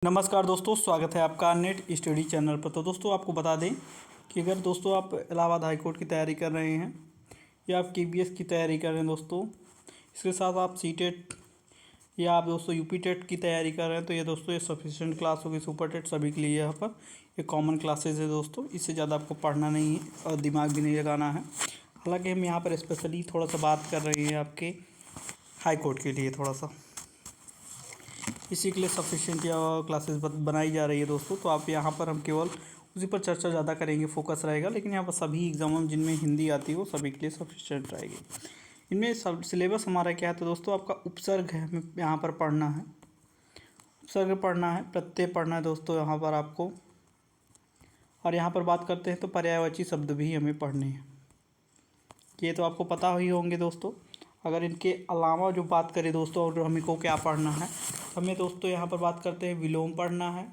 नमस्कार दोस्तों, स्वागत है आपका नेट स्टडी चैनल पर। तो दोस्तों आपको बता दें कि अगर दोस्तों आप इलाहाबाद हाई कोर्ट की तैयारी कर रहे हैं या आप केबीएस की तैयारी कर रहे हैं दोस्तों, इसके साथ आप सीटेट या आप दोस्तों यूपी टेट की तैयारी कर रहे हैं, तो ये दोस्तों ये सफिशिएंट क्लास होगी सुपर टेट सभी के लिए। यहाँ पर ये कॉमन क्लासेज है दोस्तों, इससे ज़्यादा आपको पढ़ना नहीं है और दिमाग भी नहीं लगाना है। हालाँकि हम यहाँ पर स्पेशली थोड़ा सा बात कर रहे हैं आपके हाई कोर्ट के लिए, थोड़ा सा इसी के लिए सफिशिएंट या क्लासेस बनाई जा रही है दोस्तों। तो आप यहाँ पर हम केवल उसी पर चर्चा ज़्यादा करेंगे, फोकस रहेगा। लेकिन यहाँ पर सभी एग्जाम जिनमें हिंदी आती है वो सभी के लिए सफिशिएंट रहेगी। इनमें सब सिलेबस हमारा क्या है, तो दोस्तों आपका उपसर्ग है, हमें यहाँ पर पढ़ना है, उपसर्ग पढ़ना है, प्रत्यय पढ़ना है दोस्तों यहाँ पर आपको। और यहाँ पर बात करते हैं तो पर्यायवाची शब्द भी हमें पढ़ने हैं, ये तो आपको पता ही होंगे दोस्तों। अगर इनके अलावा जो बात करें दोस्तों और हमें को क्या पढ़ना है, हमें दोस्तों यहाँ पर बात करते हैं विलोम पढ़ना है,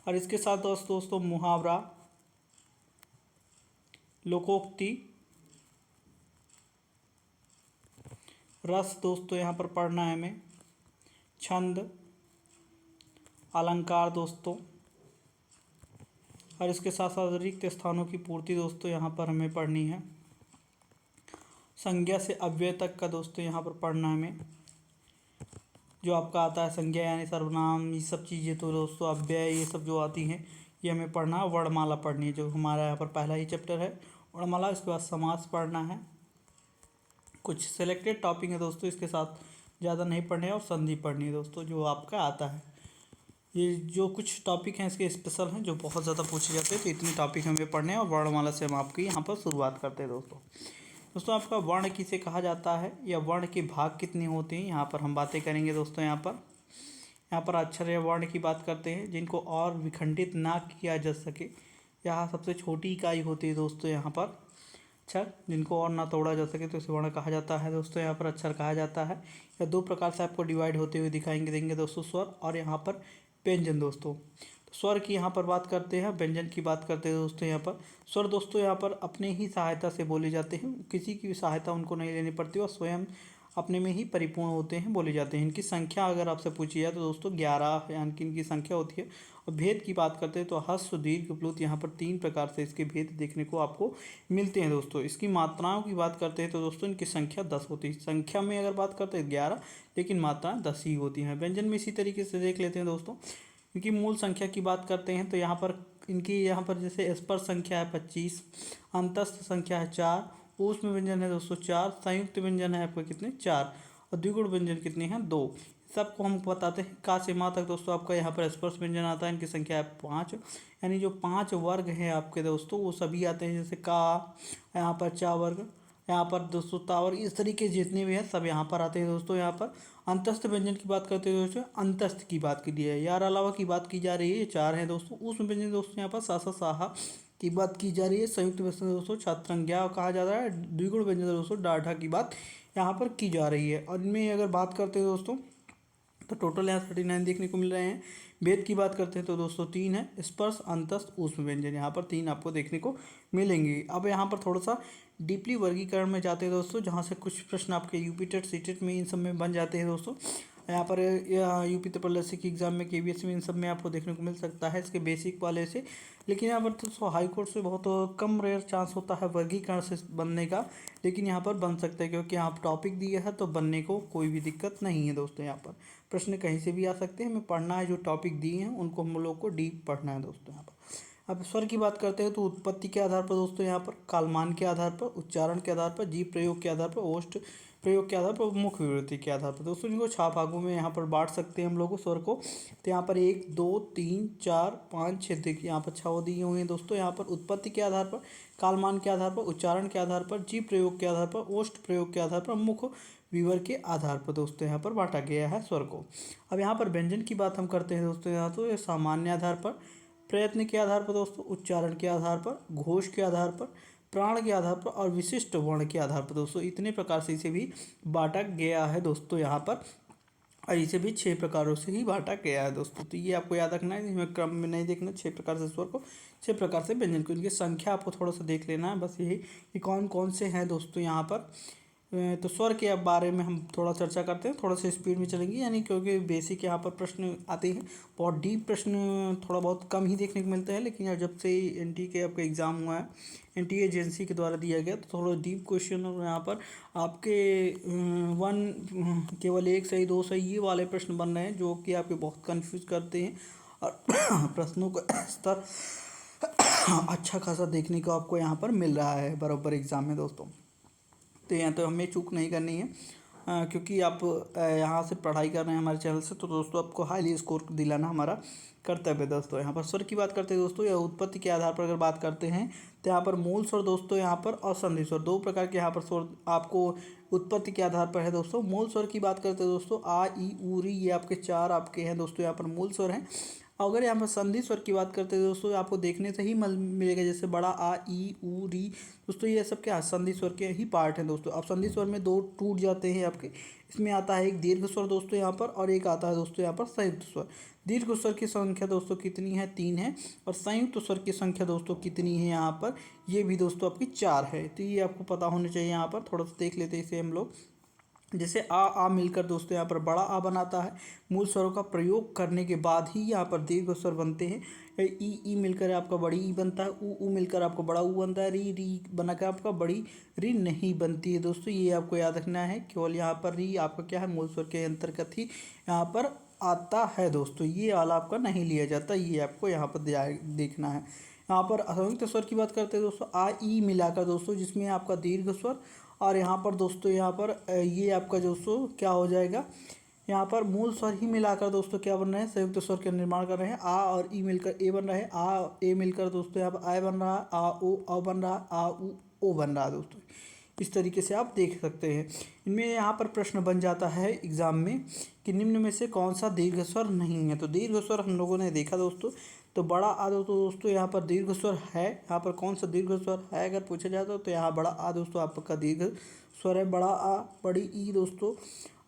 और इसके साथ दोस्तों मुहावरा, लोकोक्ति, रस दोस्तों यहाँ पर पढ़ना है हमें, छंद, अलंकार दोस्तों, और इसके साथ साथ रिक्त स्थानों की पूर्ति दोस्तों यहाँ पर हमें पढ़नी है। संज्ञा से अव्यय तक का दोस्तों यहाँ पर पढ़ना है हमें, जो आपका आता है संज्ञा यानी सर्वनाम, ये सब चीज़ें तो दोस्तों अव्यय ये सब जो आती हैं ये हमें पढ़ना है। वर्णमाला पढ़नी है, जो हमारा यहाँ पर पहला ही चैप्टर है वर्णमाला। इसके बाद समास पढ़ना है, कुछ सिलेक्टेड टॉपिक है दोस्तों, इसके साथ ज़्यादा नहीं पढ़ने है। और संधि पढ़नी है दोस्तों, जो आपका आता है। ये जो कुछ टॉपिक हैं इसके स्पेशल हैं, जो बहुत ज़्यादा पूछे जाते हैं, तो इतने टॉपिक हमें पढ़ने हैं। और वर्णमाला से हम आपकी यहाँ पर शुरुआत करते हैं दोस्तों आपका वर्ण किसे कहा जाता है या वर्ण के भाग कितने होते हैं, यहाँ पर हम बातें करेंगे दोस्तों। यहाँ पर अक्षर या वर्ण की बात करते हैं, जिनको और विखंडित ना किया जा सके। यहाँ सबसे छोटी इकाई होती है दोस्तों यहाँ पर अक्षर, जिनको और ना तोड़ा जा सके, तो इसे वर्ण कहा जाता है दोस्तों। यहाँ पर अक्षर कहा जाता है। या दो प्रकार से आपको डिवाइड होते हुए दिखाएंगे देंगे दोस्तों, स्वर और यहाँ पर व्यंजन दोस्तों। स्वर की यहाँ पर बात करते हैं, व्यंजन की बात करते हैं दोस्तों। यहाँ पर स्वर दोस्तों यहाँ पर अपने ही सहायता से बोले जाते हैं, किसी की भी सहायता उनको नहीं लेनी पड़ती और स्वयं अपने में ही परिपूर्ण होते हैं, बोले जाते हैं। इनकी संख्या अगर आपसे पूछी जाए तो दोस्तों 11 यानी कि इनकी संख्या होती है। और भेद की बात करते हैं तो ह्रस्व दीर्घ प्लुत, यहाँ पर 3 प्रकार से इसके भेद देखने को आपको मिलते हैं दोस्तों। इसकी मात्राओं की बात करते हैं तो दोस्तों इनकी संख्या 10 होती है। संख्या में अगर बात करते हैं 11, लेकिन मात्राएँ 10 ही होती हैं। व्यंजन में इसी तरीके से देख लेते हैं दोस्तों। इनकी मूल संख्या की बात करते हैं तो यहाँ पर इनकी यहाँ पर जैसे स्पर्श संख्या है 25, अंतस्थ संख्या है 4, ऊष्म व्यंजन है दोस्तों 4, संयुक्त व्यंजन है आपका कितने 4, और द्विगुण व्यंजन कितने हैं 2। सबको हम बताते हैं। का से माँ तक दोस्तों आपका यहाँ पर स्पर्श व्यंजन आता है, इनकी संख्या है 5, यानी जो 5 वर्ग हैं आपके दोस्तों वो सभी आते हैं। जैसे का, यहाँ पर चा वर्ग, यहाँ पर दोस्तों तावर, इस तरीके जितने भी हैं सब यहाँ पर आते हैं दोस्तों। यहाँ पर अंतस्थ व्यंजन की बात करते हैं दोस्तों, अंतस्थ की बात की है, यार अलावा की बात की जा रही है, ये 4 हैं दोस्तों। ऊष्म व्यंजन दोस्तों यहाँ पर सासा साहा की बात की जा रही है। संयुक्त व्यंजन दोस्तों छात्रंज्ञा कहा जा रहा है। द्विगुण व्यंजन दोस्तों डाढ़ा की बात यहाँ पर की जा रही है। और इनमें अगर बात करते हैं दोस्तों तो टोटल यहाँ 39 देखने को मिल रहे हैं। भेद की बात करते हैं तो दोस्तों 3 है, स्पर्श अंतस्थ ऊष्म व्यंजन, यहाँ पर 3 आपको देखने को मिलेंगे। अब यहाँ पर थोड़ा सा डीपली वर्गीकरण में जाते हैं दोस्तों, जहाँ से कुछ प्रश्न आपके यूपी टेट सीटेट में इन सब में बन जाते हैं दोस्तों। यहाँ पर यूपी त्रिपल की एग्जाम में केबीएस में इन सब में आपको देखने को मिल सकता है, इसके बेसिक वाले से। लेकिन यहाँ पर दोस्तों हाई कोर्ट से बहुत कम रेयर चांस होता है वर्गीकरण से बनने का, लेकिन यहाँ पर बन सकता है, क्योंकि यहाँ पर टॉपिक दिया है तो बनने को कोई भी दिक्कत नहीं है दोस्तों। यहाँ पर प्रश्न कहीं से भी आ सकते हैं, हमें पढ़ना है जो टॉपिक दिए हैं उनको हम लोग को डीप पढ़ना है दोस्तों। यहाँ पर अब स्वर की बात करते हैं तो उत्पत्ति के आधार पर दोस्तों, यहाँ पर कालमान के आधार पर, उच्चारण के आधार पर, जीव प्रयोग के आधार पर, ओष्ठ प्रयोग के आधार पर, मुख्य विवृत्ति के आधार पर दोस्तों इनको 6 भागों में यहाँ पर बांट सकते हैं हम लोग स्वर को। तो यहाँ पर 1 2 3 4 5 6 देखिए यहाँ पर 6 दिए हुए हैं दोस्तों। यहाँ पर उत्पत्ति के आधार पर, कालमान के आधार पर, उच्चारण के आधार पर, जीव प्रयोग के आधार पर, ओष्ठ प्रयोग के आधार पर, मुख्य विवर के आधार पर दोस्तों यहाँ पर बांटा गया है स्वर को। अब यहाँ पर व्यंजन की बात हम करते हैं दोस्तों। यहाँ तो ये सामान्य आधार पर, प्रयत्न के आधार पर दोस्तों, उच्चारण के आधार पर, घोष के आधार पर, प्राण के आधार पर और विशिष्ट वर्ण के आधार पर दोस्तों, इतने प्रकार से इसे भी बांटा गया है दोस्तों यहाँ पर। और इसे भी 6 प्रकारों से ही बांटा गया है दोस्तों। तो ये आपको याद रखना है, इसमें क्रम में नहीं देखना। 6 प्रकार से स्वर को, 6 प्रकार से व्यंजन को, इनकी संख्या आपको थोड़ा सा देख लेना है बस यही कि कौन कौन से हैं दोस्तों यहाँ पर। तो स्वर के बारे में हम थोड़ा चर्चा करते हैं, थोड़ा सा स्पीड में चलेंगे, यानी क्योंकि बेसिक यहाँ पर प्रश्न आते हैं, बहुत डीप प्रश्न थोड़ा बहुत कम ही देखने को मिलते हैं। लेकिन यार जब से एनटी के आपका एग्ज़ाम हुआ है, एनटी एजेंसी के द्वारा दिया गया, तो थोड़ा डीप क्वेश्चन और यहाँ पर आपके केवल एक सही दो सही ये वाले प्रश्न बन रहे हैं, जो कि आपके बहुत कन्फ्यूज करते हैं। और प्रश्नों का स्तर अच्छा खासा देखने को आपको यहाँ पर मिल रहा है बराबर एग्ज़ाम में दोस्तों। तो यहाँ तो हमें चूक नहीं करनी है, क्योंकि आप यहाँ से पढ़ाई कर रहे हैं हमारे चैनल से, तो दोस्तों आपको हाईली स्कोर दिलाना हमारा कर्तव्य है दोस्तों। यहाँ पर स्वर की बात करते हैं दोस्तों, या उत्पत्ति के आधार पर अगर बात करते हैं, तो यहाँ पर मूल स्वर दोस्तों यहाँ पर और संधि स्वर, दो प्रकार के यहाँ पर स्वर आपको उत्पत्ति के आधार पर है दोस्तों। मूल स्वर की बात करते हैं दोस्तों, आ ई ऊ री, ये आपके चार आपके हैं दोस्तों यहाँ पर मूल स्वर हैं। अगर यहाँ पर संधि स्वर की बात करते हैं दोस्तों, आपको देखने से ही मिलेगा, जैसे बड़ा आ ई ऊ री दोस्तों, ये सब क्या संधि स्वर के ही पार्ट हैं दोस्तों। अब संधि स्वर में दो टूट जाते हैं आपके, इसमें आता है एक दीर्घ स्वर दोस्तों यहाँ पर, और एक आता है दोस्तों यहाँ पर संयुक्त स्वर। दीर्घ स्वर की संख्या दोस्तों कितनी है, 3 है, और संयुक्त स्वर की संख्या दोस्तों कितनी है यहाँ पर, ये भी दोस्तों आपकी 4 है। तो ये आपको पता होना चाहिए। यहाँ पर थोड़ा सा देख लेते हैं इसे हम लोग। जैसे आ मिलकर दोस्तों यहाँ पर बड़ा आ बनाता है, मूल स्वरों का प्रयोग करने के बाद ही यहाँ पर दीर्घ स्वर बनते हैं। ई मिलकर आपका बड़ी ई बनता है, ऊ मिलकर आपका बड़ा ऊ बनता है, री बनाकर आपका बड़ी री नहीं बनती है दोस्तों। ये आपको याद रखना है। केवल यहाँ पर री आपका क्या है, मूल स्वर के अंतर्गत ही यहाँ पर आता है दोस्तों, ये वाला आपका नहीं लिया जाता, ये आपको यहाँ पर देखना है। यहाँ पर असंयुक्त स्वर की बात करते हैं दोस्तों, आ ई मिलाकर दोस्तों, जिसमें आपका दीर्घ स्वर, और यहाँ पर दोस्तों यहाँ पर ये आपका दोस्तों क्या हो जाएगा, यहाँ पर मूल स्वर ही मिलाकर दोस्तों क्या बन रहे हैं, संयुक्त स्वर का निर्माण कर रहे हैं। आ और ई मिलकर ए बन रहे हैं, आ ए मिलकर दोस्तों यहाँ पर आय बन रहा है, आ ओ अ बन रहा है, आ उ ओ बन रहा है दोस्तों। इस तरीके से आप देख सकते हैं। इनमें यहाँ पर प्रश्न बन जाता है एग्जाम में कि निम्न में से कौन सा दीर्घ स्वर नहीं है। तो दीर्घ स्वर हम लोगों ने देखा दोस्तों, तो बड़ा आ दोस्तों यहाँ पर दीर्घ स्वर है। यहाँ पर कौन सा दीर्घ स्वर है अगर पूछा जाता तो यहाँ बड़ा आ दोस्तों आपका दीर्घ स्वर है, बड़ा आ, बड़ी ई दोस्तों।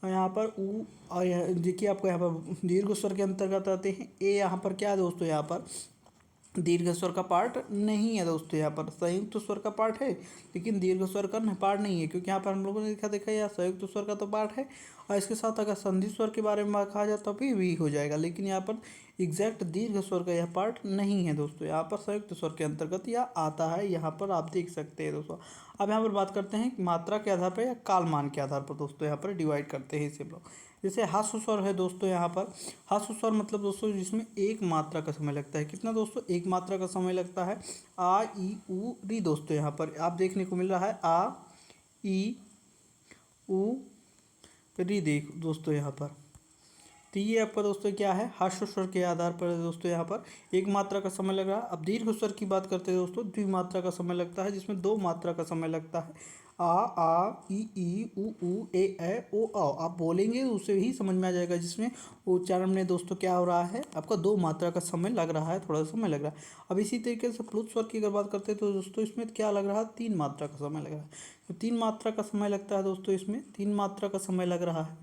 और यहाँ पर ऊ, और देखिए आपको यहाँ पर दीर्घ स्वर के अंतर्गत आते हैं। ए यहाँ पर क्या है दोस्तों, यहाँ पर दीर्घ स्वर का पार्ट नहीं है दोस्तों, यहाँ पर संयुक्त स्वर का पार्ट है, लेकिन दीर्घ स्वर का पार्ट नहीं है, क्योंकि यहाँ पर हम लोगों ने देखा यहाँ संयुक्त स्वर का तो पार्ट है, और इसके साथ अगर संधि स्वर के बारे में कहा जाए तो भी हो जाएगा, लेकिन यहाँ पर एग्जैक्ट दीर्घ स्वर का यह पार्ट नहीं है दोस्तों। यहाँ पर संयुक्त स्वर के अंतर्गत यह आता है, यहाँ पर आप देख सकते हैं दोस्तों। अब यहाँ पर बात करते हैं मात्रा के आधार पर या कालमान के आधार पर दोस्तों, यहाँ पर डिवाइड करते हैं इसे हम लोग। जैसे हास्य स्वर है दोस्तों, यहाँ पर हास्य स्वर मतलब दोस्तों जिसमें एक मात्रा का समय लगता है। कितना दोस्तों, एक मात्रा का समय लगता है। आ ई ऊ री दोस्तों, यहाँ पर आप देखने को मिल रहा है आ ई ऊ री, देख दोस्तों यहाँ पर। तो ये आपका दोस्तों क्या है, हास्य स्वर के आधार पर दोस्तों यहाँ पर एक मात्रा का समय लग रहा है। अब दीर्घ स्वर की बात करते हैं दोस्तों, द्विमात्रा का समय लगता है, जिसमें 2 मात्रा का समय लगता है। आ ई ऊ ए ओ औ, आप बोलेंगे उससे ही समझ में आ जाएगा, जिसमें उच्चारण में दोस्तों क्या हो रहा है, आपका 2 मात्रा का समय लग रहा है, थोड़ा समय लग रहा है। अब इसी तरीके से प्लुत स्वर की अगर बात करते हैं तो दोस्तों इसमें क्या लग रहा है, 3 मात्रा का समय लग रहा है। तो 3 मात्रा का समय लगता है दोस्तों, इसमें 3 मात्रा का समय लग रहा है।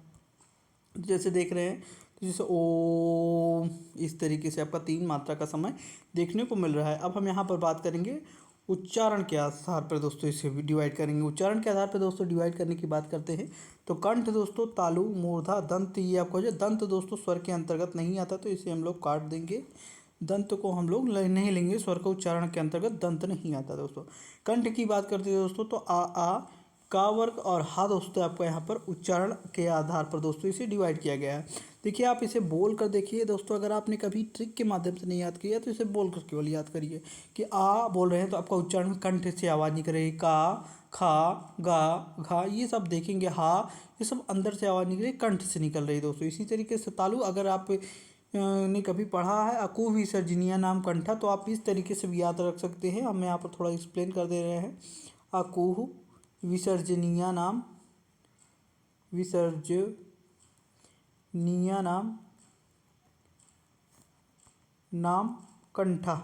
जैसे देख रहे हैं, तो जैसे ओ, इस तरीके से आपका 3 मात्रा का समय देखने को मिल रहा है। अब हम यहाँ पर बात करेंगे उच्चारण के आधार पर दोस्तों, इसे भी डिवाइड करेंगे। उच्चारण के आधार पर दोस्तों डिवाइड करने की बात करते हैं तो कंठ दोस्तों, तालु, मूर्धा, दंत, ये आपको जो दंत दोस्तों स्वर के अंतर्गत नहीं आता, तो इसे हम लोग काट देंगे। दंत को हम लोग नहीं लेंगे, स्वर का उच्चारण के अंतर्गत दंत नहीं आता दोस्तों। कंठ की बात करते हैं दोस्तों, तो आ का वर्ग और हा दोस्तों आपको यहाँ पर उच्चारण के आधार पर दोस्तों इसे डिवाइड किया गया है। देखिए आप इसे बोल कर देखिए दोस्तों, अगर आपने कभी ट्रिक के माध्यम से नहीं याद किया तो इसे बोल कर केवल याद करिए कि आ बोल रहे हैं तो आपका उच्चारण कंठ से आवाज़ निकलेगी। का, खा, गा, घा, ये सब देखेंगे, हा, ये सब अंदर से आवाज़ निकलेगी, कंठ से निकल रही है दोस्तों। इसी तरीके से तालु, अगर आप ने कभी पढ़ा है अकु विसर्जनीय नाम कंठा, तो आप इस तरीके से भी याद रख सकते हैं। हम यहाँ पर थोड़ा एक्सप्लेन कर दे रहे हैं। अकुह विसर्जनीय नाम, विसर्जनीय नाम, नाम कंठा।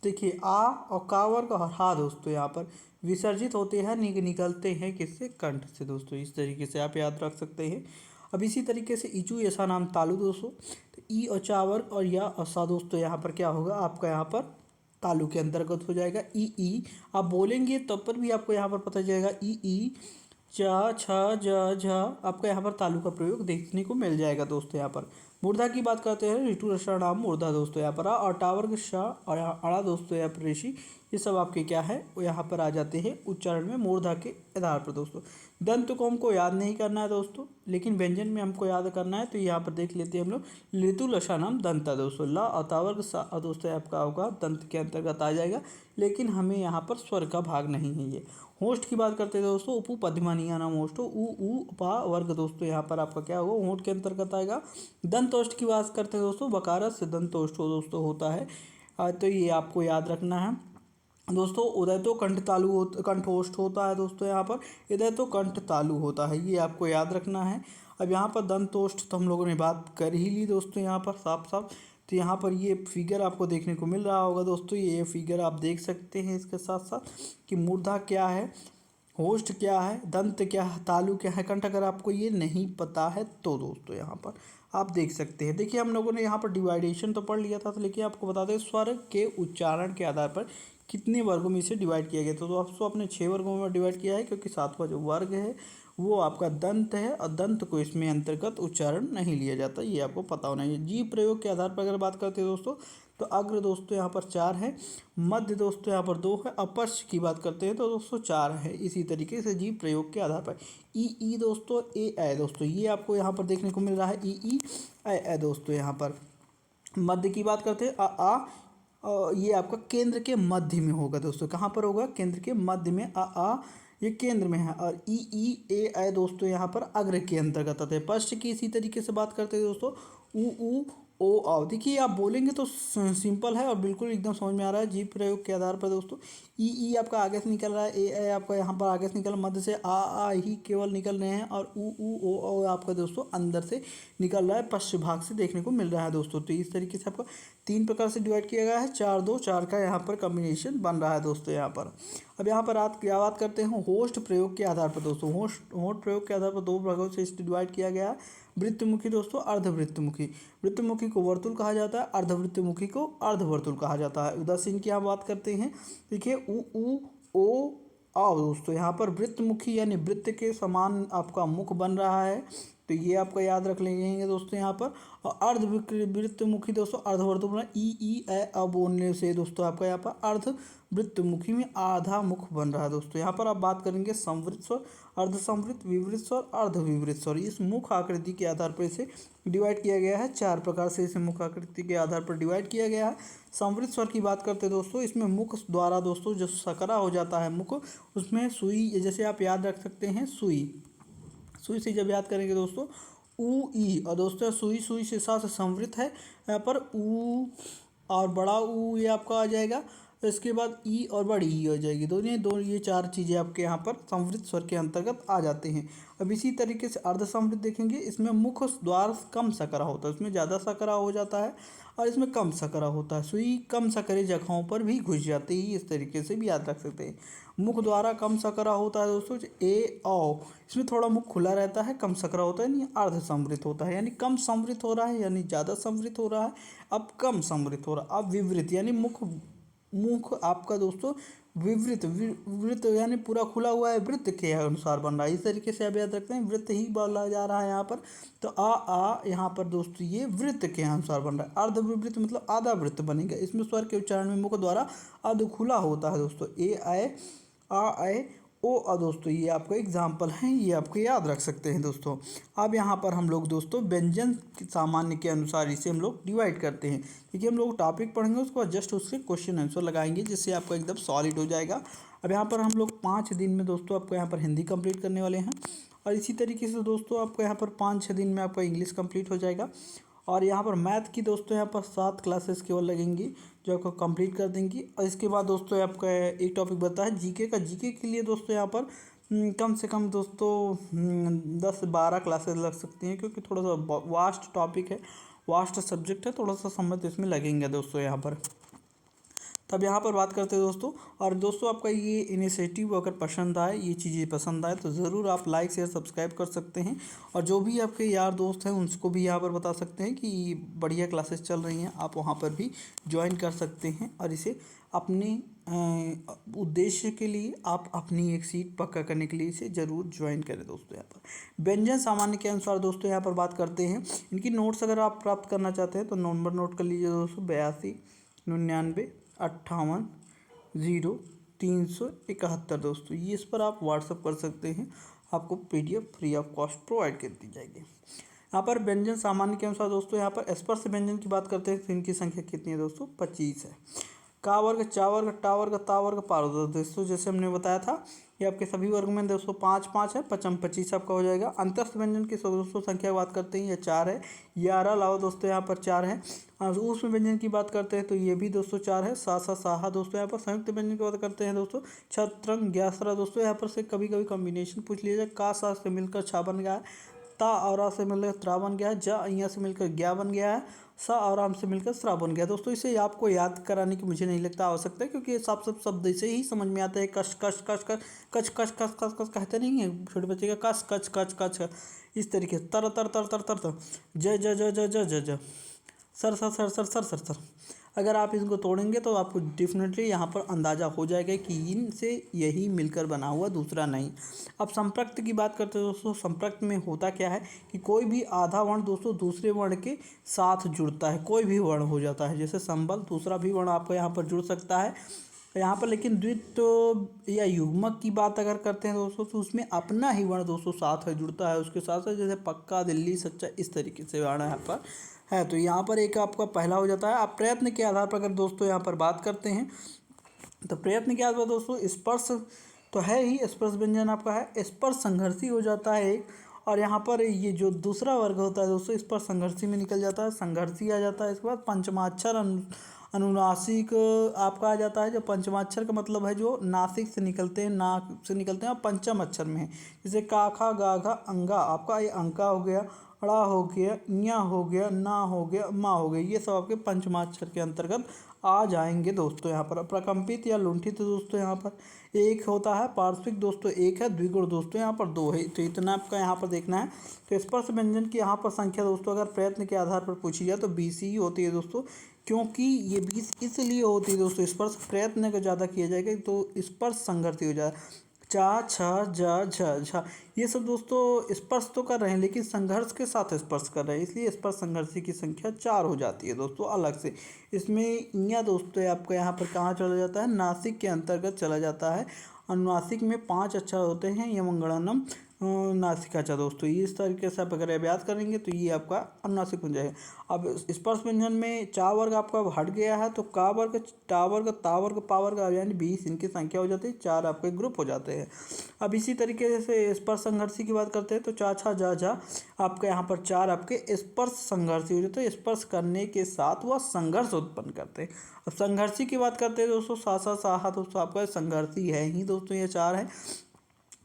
देखिए आ और का वर्ग और हा दोस्तों यहाँ पर विसर्जित होते हैं, निकलते हैं किससे, कंठ से दोस्तों। इस तरीके से आप याद रख सकते हैं। अब इसी तरीके से इचू ऐसा नाम तालु दोस्तों, तो ई और चा वर्ग और या और सा दोस्तों यहाँ पर क्या होगा आपका, यहाँ पर तालु के अंतर्गत हो जाएगा। ई आप बोलेंगे तब पर भी आपको यहाँ पर पता चलेगा ई चा छा जा झा आपका यहाँ पर तालु का प्रयोग देखने को मिल जाएगा दोस्तों। यहाँ पर मूर्धा की बात करते हैं, ऋतु रसा नाम मूर्धा दोस्तों यहाँ पर और टावर्ग शाह और यहाँ अड़ा दोस्तों यहाँ पर ऋषि, ये सब आपके क्या है वो यहाँ पर आ जाते हैं उच्चारण में मूर्धा के आधार पर दोस्तों। दंत को हमको याद नहीं करना है दोस्तों, लेकिन व्यंजन में हमको याद करना है, तो यहाँ पर देख लेते हैं हम लोग ऋतु लशा नाम दंता दोस्तों। ला अतावर्ग सा दोस्तों आपका होगा दंत के अंतर्गत आ जाएगा, लेकिन हमें यहाँ पर स्वर का भाग नहीं है ये। होस्ट की बात करते हैं दोस्तों, उपु पद्मानिया नाम होस्ट हो, उ पा वर्ग दोस्तों यहाँ पर आपका क्या होगा होंठ के अंतर्गत आएगा। दंतोष्ठ की बात करते हैं दोस्तों, बकारस से दंतोष्ठ हो दोस्तों होता है, तो ये आपको याद रखना है दोस्तों। उदय तो कंठ तालु कंठोष्ठ होता है दोस्तों यहाँ पर, इदय तो कंठ तालु होता है, ये आपको याद रखना है। अब यहाँ पर दंतोष्ठ तो हम लोगों ने बात कर ही ली दोस्तों यहाँ पर साफ साफ, तो यहाँ पर ये फिगर आपको देखने को मिल रहा होगा दोस्तों, ये फिगर आप देख सकते हैं इसके साथ साथ कि मूर्धा क्या है, होस्ट क्या है, दंत क्या है, तालु क्या है, कंठ। अगर आपको ये नहीं पता है तो दोस्तों यहाँ पर आप देख सकते हैं। देखिए हम लोगों ने यहाँ पर डिवाइडेशन तो पढ़ लिया था, तो लेकिन आपको बता दें स्वर के उच्चारण के आधार पर कितने वर्गों में इसे डिवाइड किया गया था। तो आपको आपने 6 वर्गों में डिवाइड किया है, क्योंकि 7वां जो वर्ग है वो आपका दंत है, और दंत को इसमें अंतर्गत उच्चारण नहीं लिया जाता, ये आपको पता होना चाहिए। जी प्रयोग के आधार पर अगर बात करते हैं दोस्तों, तो अग्र दोस्तों यहाँ पर 4 है, मध्य दोस्तों यहाँ पर 2 है, अपश्च की बात करते हैं तो दोस्तों 4 है। इसी तरीके से जी प्रयोग के आधार पर ई दोस्तों ए दोस्तों, ये आपको यहाँ पर देखने को मिल रहा है ई ए दोस्तों। यहाँ पर मध्य की बात करते हैं ये आपका केंद्र के मध्य में होगा दोस्तों। कहाँ पर होगा? केंद्र के मध्य में ये केंद्र में है। और ए दोस्तों यहाँ पर अग्र के अंतर्गत आते हैं। पश्च की इसी तरीके से बात करते हैं दोस्तों, उ ओ आओ। देखिए आप बोलेंगे तो सिंपल है और बिल्कुल एकदम समझ में आ रहा है जी प्रयोग के आधार पर दोस्तों। ई आपका आगे से निकल रहा है, ए आपका यहाँ पर आगे से निकल, मध्य से आ ही केवल निकल रहे हैं, और उ ओ आपका दोस्तों अंदर से निकल रहा है, पश्चिम भाग से देखने को मिल रहा है दोस्तों। तो इस तरीके से आपका 3 प्रकार से डिवाइड किया गया है, 4 2 4 का यहाँ पर कॉम्बिनेशन बन रहा है दोस्तों यहाँ पर। अब यहाँ पर आप क्या बात करते हैं होस्ट प्रयोग के आधार पर दोस्तों। होस्ट प्रयोग के आधार पर 2 भागों से इसे डिवाइड किया गया है। वृत्तमुखी दोस्तों, अर्धवृत्तमुखी। वृत्तमुखी को वर्तुल कहा जाता है, अर्धवृत्तमुखी को अर्धवर्तुल कहा जाता है। उदासीन की हम बात करते हैं, देखिए उ ओ आओ दोस्तों, यहाँ पर वृत्तमुखी यानी वृत्त के समान आपका मुख बन रहा है, तो ये आपको याद रख लेंगे दोस्तों यहाँ पर। और अर्धवृत्तमुखी दोस्तों, अर्धवर्तुल ई बोलने से दोस्तों आपका यहाँ पर अर्धवृत्तमुखी में आधा मुख बन रहा है दोस्तों। यहाँ पर आप बात करेंगे संवृत स्वर, अर्धसंवृत, विवृत स्वर, अर्धविवृत स्वर। इस मुख आकृति के आधार पर इसे डिवाइड किया गया है, 4 प्रकार से इसे मुख आकृति के आधार पर डिवाइड किया गया है। संवृत स्वर की बात करते हैं दोस्तों, इसमें मुख द्वारा दोस्तों जो सकरा हो जाता है मुख, उसमें सुई, जैसे आप याद रख सकते हैं सुई से जब याद करेंगे दोस्तों ऊ ई, और दोस्तों सुई से साथ संवृत है यहाँ पर ऊ, और बड़ा ऊ ये आपका आ जाएगा, इसके बाद ई और बड़ी ई हो जाएगी। दो ये 4 चीज़ें आपके यहाँ पर संवृत स्वर के अंतर्गत आ जाते हैं। अब इसी तरीके से अर्धसंवृत देखेंगे, इसमें मुख द्वार कम सकरा होता है, इसमें ज़्यादा सकरा हो जाता है, और इसमें कम सकरा होता है। सुई कम सकरे जगहों पर भी घुस जाती है, इस तरीके से भी याद रख सकते हैं। मुख द्वारा कम सकरा होता है दोस्तों ए औ, इसमें थोड़ा मुख खुला रहता है, कम सकरा होता है, यानी अर्ध संवृत होता है, यानी कम संवृत हो रहा है, यानी ज़्यादा संवृत हो रहा है, अब कम संवृत हो रहा है। अब विवृत यानी मुख आपका दोस्तों वृत्त यानी पूरा खुला हुआ है, वृत्त के अनुसार बन रहा है। इस तरीके से आप याद रखते हैं, वृत्त ही बोला जा रहा है यहाँ पर, तो आ यहाँ पर दोस्तों ये वृत्त के अनुसार बन रहा है। अर्धविवृत्त मतलब आधा वृत्त बनेगा, इसमें स्वर के उच्चारण में मुख द्वारा अर्ध खुला होता है दोस्तों। ए आए आ ओ दोस्तों, ये आपका एग्जाम्पल हैं, ये आपको याद रख सकते हैं दोस्तों। अब यहाँ पर हम लोग दोस्तों व्यंजन सामान्य के अनुसार इसे हम लोग डिवाइड करते हैं, क्योंकि हम लोग टॉपिक पढ़ेंगे उसके बाद जस्ट उसके क्वेश्चन आंसर लगाएंगे, जिससे आपका एकदम सॉलिड हो जाएगा। अब यहाँ पर हम लोग 5 दिन में दोस्तों आपको यहाँ पर हिंदी कंप्लीट करने वाले हैं, और इसी तरीके से दोस्तों आपको यहाँ पर 5-6 दिन में आपका इंग्लिश कंप्लीट हो जाएगा। और यहाँ पर मैथ की दोस्तों यहाँ पर 7 क्लासेस केवल लगेंगी जो आपको कंप्लीट कर देंगी। और इसके बाद दोस्तों आपका एक टॉपिक बनता है जीके का। जीके के लिए दोस्तों यहाँ पर कम से कम दोस्तों 10-12 क्लासेस लग सकती हैं, क्योंकि थोड़ा सा वास्ट टॉपिक है, वास्ट सब्जेक्ट है, थोड़ा सा समय तो इसमें लगेंगे दोस्तों यहाँ पर। तब यहाँ पर बात करते हैं दोस्तों। और दोस्तों आपका ये इनिशिएटिव अगर पसंद आए, ये चीज़ें पसंद आए, तो ज़रूर आप लाइक शेयर सब्सक्राइब कर सकते हैं। और जो भी आपके यार दोस्त हैं उनको भी यहाँ पर बता सकते हैं कि बढ़िया क्लासेस चल रही हैं, आप वहाँ पर भी ज्वाइन कर सकते हैं। और इसे अपने उद्देश्य के लिए, आप अपनी एक सीट पक्का करने के लिए इसे ज़रूर ज्वाइन करें दोस्तों। यहाँ पर व्यंजन सामान्य के अनुसार दोस्तों यहाँ पर बात करते हैं। इनकी नोट्स अगर आप प्राप्त करना चाहते हैं तो नंबर नोट कर लीजिए दोस्तों, 82 99 58 0 371 दोस्तों। ये इस पर आप व्हाट्सअप कर सकते हैं, आपको PDF free of cost provide कर दी जाएगी। यहाँ पर व्यंजन सामान्य के अनुसार दोस्तों यहाँ पर स्पर्श व्यंजन की बात करते हैं तो इनकी संख्या कितनी है दोस्तों, 25 है। का वर्ग, चा वर्ग, टा वर्ग, ता वर्ग, पार वर्ग दोस्तों जैसे हमने बताया था, ये आपके सभी वर्ग में दोस्तों 5 5 है, 55 25 आपका हो जाएगा। अंतस्थ व्यंजन की दोस्तों संख्या की बात करते हैं, ये 4 है। 11 अलावा दोस्तों यहाँ पर 4 है। ऊष्म व्यंजन की बात करते हैं तो ये भी दोस्तों 4 है। सा सा साहा दोस्तों यहाँ पर। संयुक्त व्यंजन की बात करते हैं दोस्तों, छत्रंग ग्यासरा दोस्तों यहाँ पर से कभी कभी कॉम्बिनेशन पूछ लिया जाए। का सा से मिलकर छा बन गया है, ता और आ से मिलकर त्रा बन गया है, जा यहाँ से मिलकर ग्या बन गया है, सा और आम से मिलकर स्रा बन गया दोस्तों। इसे आपको याद कराने की मुझे नहीं लगता आवश्यकता है, क्योंकि ये सब शब्द से ही समझ में आता है। कश कश कश कश कच कच कच कच कच कहते नहीं है छोटे बच्चे का, कस कच कच कच, इस तरीके से तर तर तर तर तर तर, ज ज ज ज ज ज ज, sir sir sir sir sir sir sir. अगर आप इनको तोड़ेंगे तो आपको डेफिनेटली यहाँ पर अंदाज़ा हो जाएगा कि इनसे यही मिलकर बना हुआ, दूसरा नहीं। अब संप्रक्त की बात करते हैं दोस्तों। संप्रक्त में होता क्या है कि कोई भी आधा वर्ण दोस्तों दूसरे वर्ण के साथ जुड़ता है, कोई भी वर्ण हो जाता है। जैसे संबल, दूसरा भी वर्ण आपका यहाँ पर जुड़ सकता है यहाँ पर। लेकिन द्वित्व या युग्मक की बात अगर करते हैं दोस्तों तो उसमें अपना ही वर्ण दोस्तों साथ है, जुड़ता है उसके साथ साथ। जैसे पक्का, दिल्ली, सच्चा, इस तरीके से वर्ण यहाँ पर है। तो यहाँ पर एक आपका पहला हो जाता है। आप प्रयत्न के आधार पर अगर दोस्तों यहाँ पर बात करते हैं तो प्रयत्न के आधार पर दोस्तों स्पर्श तो है ही, स्पर्श व्यंजन आपका है। स्पर्श संघर्षी हो जाता है एक। और यहाँ पर ये जो दूसरा वर्ग होता है दोस्तों, इस पर संघर्षी में निकल जाता है, संघर्षी आ जाता है। इसके बाद पंचमाक्षर अनुनासिक आपका आ जाता है। जो पंचमाक्षर का मतलब है जो नासिक से निकलते हैं, नाक से निकलते हैं और पंचम अक्षर में है। जैसे का, खा, गा, घा, अंगा, आपका ये अंका हो गया, ड़ा हो गया, ञा हो गया, ना हो गया, मा हो गया, ये सब आपके पंचमाक्षर के अंतर्गत आ जाएंगे दोस्तों। यहाँ पर प्रकंपित या लुंठित दोस्तों यहाँ पर एक होता है। पार्श्विक दोस्तों एक है। द्विगुण दोस्तों यहाँ पर 2 है। तो इतना आपका यहाँ पर देखना है। तो स्पर्श व्यंजन की यहाँ पर संख्या दोस्तों अगर प्रयत्न के आधार पर पूछी जाए तो 20 ही होती है दोस्तों। क्योंकि ये 20 इसलिए होती है दोस्तों, स्पर्श प्रयत्न को ज़्यादा किया जाएगा तो स्पर्श संघर्षी हो जाए। चा, छ, ज, झ, झ, ये सब दोस्तों स्पर्श तो कर रहे हैं लेकिन संघर्ष के साथ स्पर्श कर रहे हैं, इसलिए स्पर्श संघर्षी की संख्या 4 हो जाती है दोस्तों अलग से। इसमें इया दोस्तों आपका यहाँ पर कहाँ चला जाता है, नासिक के अंतर्गत चला जाता है। अनुनासिक में 5 अक्षर होते हैं, यमंगलम नासिकाचा दोस्तों। ये इस तरीके से आप अगर अभ्यास करेंगे तो ये आपका अनुनासिक बन जाएगा। अब स्पर्श व्यंजन में चा वर्ग आपका हट गया है तो का वर्ग, टा वर्ग, ता वर्ग, पा वर्ग यानी 20 इनकी संख्या हो जाती है। 4 आपके ग्रुप हो जाते हैं। अब इसी तरीके से स्पर्श संघर्षी की बात करते हैं तो चा, छा, जा, झा आपका यहाँ पर 4 आपके स्पर्श संघर्षी हो जाते हैं। स्पर्श करने के साथ वह संघर्ष उत्पन्न करते हैं। अब संघर्षी की बात करते हैं दोस्तों, सा सा साहा दोस्तों आपका संघर्षी है ही दोस्तों, ये 4 है।